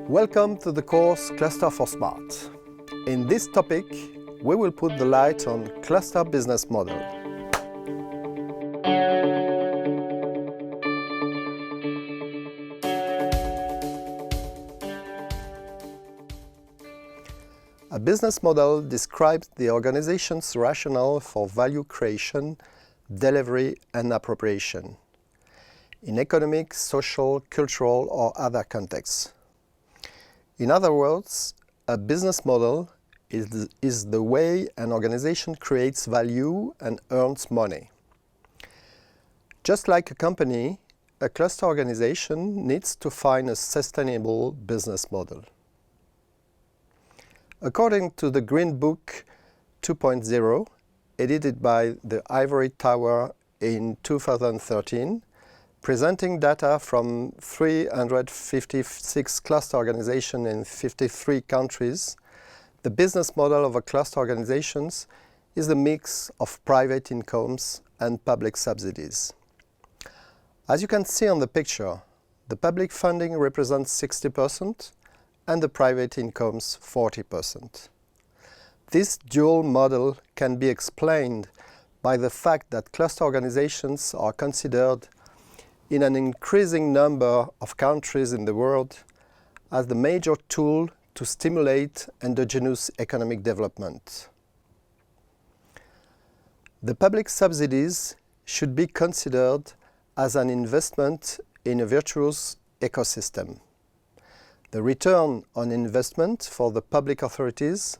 Welcome to the course Cluster for Smart. In this topic, we will put the light on cluster business model. A business model describes the organization's rationale for value creation, delivery, and appropriation in economic, social, cultural, or other contexts. In other words, a business model is the way an organization creates value and earns money. Just like a company, a cluster organization needs to find a sustainable business model. According to the Green Book 2.0, edited by the Ivory Tower in 2013, presenting data from 356 cluster organizations in 53 countries, the business model of a cluster organizations is a mix of private incomes and public subsidies. As you can see on the picture, the public funding represents 60% and the private incomes 40%. This dual model can be explained by the fact that cluster organizations are considered in an increasing number of countries in the world as the major tool to stimulate endogenous economic development. The public subsidies should be considered as an investment in a virtuous ecosystem. The return on investment for the public authorities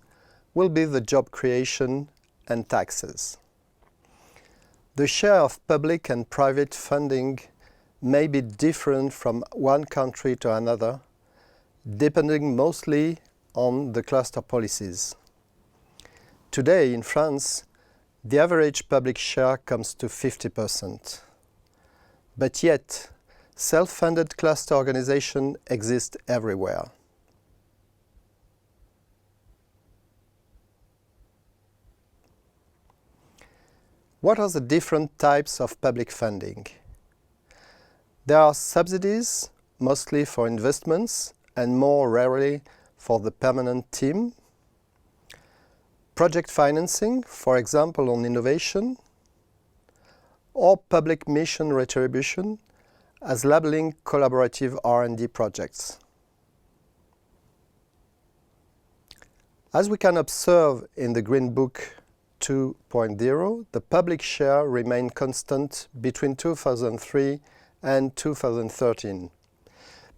will be the job creation and taxes. The share of public and private funding may be different from one country to another, depending mostly on the cluster policies. Today in France, the average public share comes to 50%. But yet, self-funded cluster organizations exist everywhere. What are the different types of public funding? There are subsidies, mostly for investments and more rarely for the permanent team. Project financing, for example on innovation, or public mission retribution as labeling collaborative R&D projects. As we can observe in the Green Book 2.0, the public share remained constant between 2003 and 2013.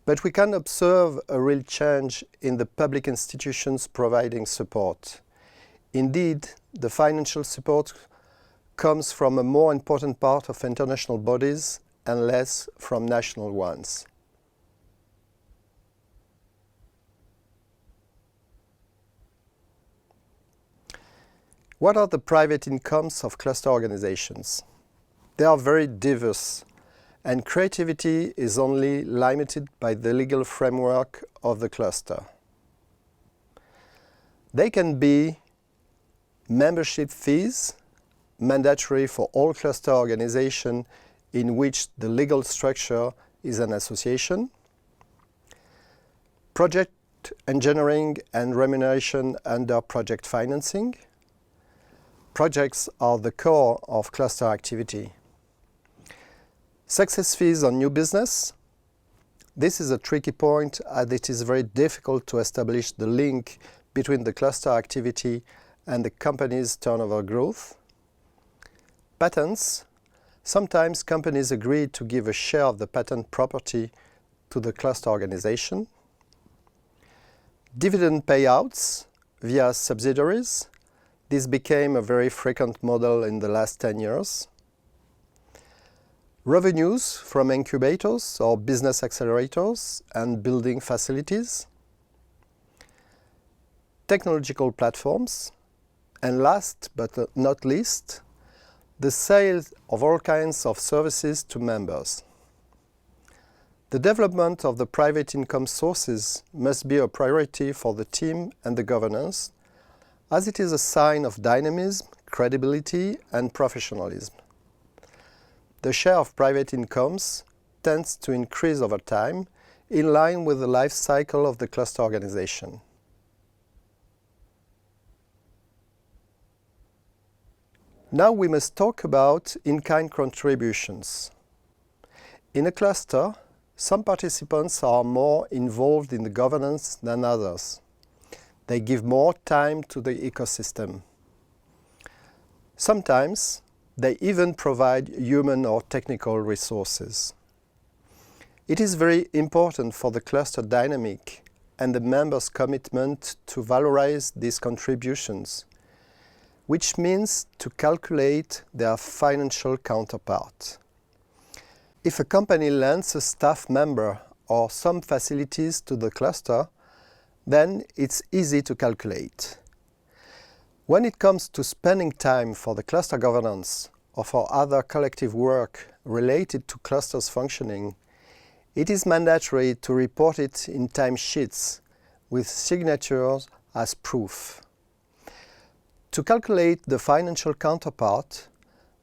But we can observe a real change in the public institutions providing support. Indeed, the financial support comes from a more important part of international bodies and less from national ones. What are the private incomes of cluster organizations? They are very diverse, and creativity is only limited by the legal framework of the cluster. They can be membership fees, mandatory for all cluster organizations in which the legal structure is an association, project engineering and remuneration under project financing. Projects are the core of cluster activity. Success fees on new business. This is a tricky point as it is very difficult to establish the link between the cluster activity and the company's turnover growth. Patents. Sometimes companies agree to give a share of the patent property to the cluster organization. Dividend payouts via subsidiaries. This became a very frequent model in the last 10 years. Revenues from incubators or business accelerators and building facilities. Technological platforms. And last but not least, the sale of all kinds of services to members. The development of the private income sources must be a priority for the team and the governance, as it is a sign of dynamism, credibility, and professionalism. the share of private incomes tends to increase over time, in line with the life cycle of the cluster organization. Now we must talk about in-kind contributions. In a cluster, some participants are more involved in the governance than others. They give more time to the ecosystem. Sometimes, they even provide human or technical resources. It is very important for the cluster dynamic and the members' commitment to valorize these contributions, which means to calculate their financial counterpart. If a company lends a staff member or some facilities to the cluster, then it's easy to calculate. When it comes to spending time for the cluster governance or for other collective work related to clusters functioning, it is mandatory to report it in timesheets with signatures as proof. To calculate the financial counterpart,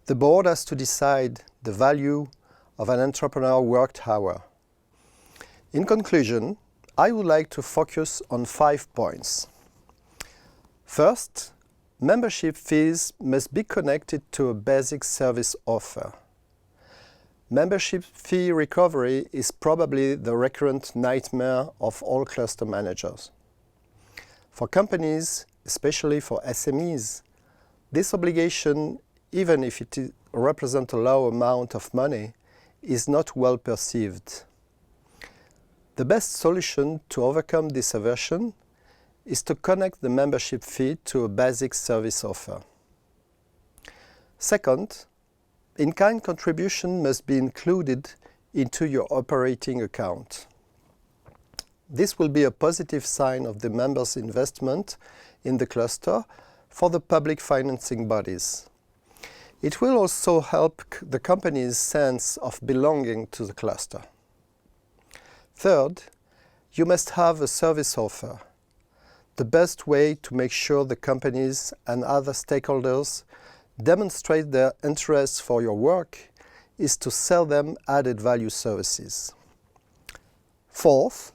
the board has to decide the value of an entrepreneur worked hour. In conclusion, I would like to focus on 5 points. First, membership fees must be connected to a basic service offer. Membership fee recovery is probably the recurrent nightmare of all cluster managers. For companies, especially for SMEs, this obligation, even if it represents a low amount of money, is not well perceived. The best solution to overcome this aversion is to connect the membership fee to a basic service offer. Second, in-kind contribution must be included into your operating account. This will be a positive sign of the members' investment in the cluster for the public financing bodies. It will also help the company's sense of belonging to the cluster. Third, you must have a service offer. The best way to make sure the companies and other stakeholders demonstrate their interest for your work is to sell them added value services. Fourth,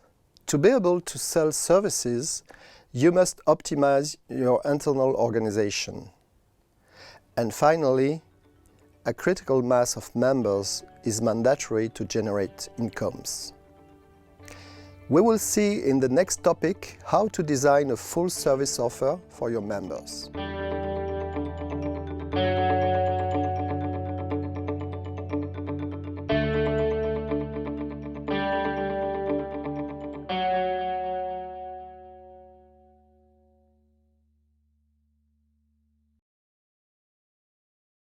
to be able to sell services, you must optimize your internal organization. And finally, a critical mass of members is mandatory to generate incomes. We will see in the next topic how to design a full service offer for your members.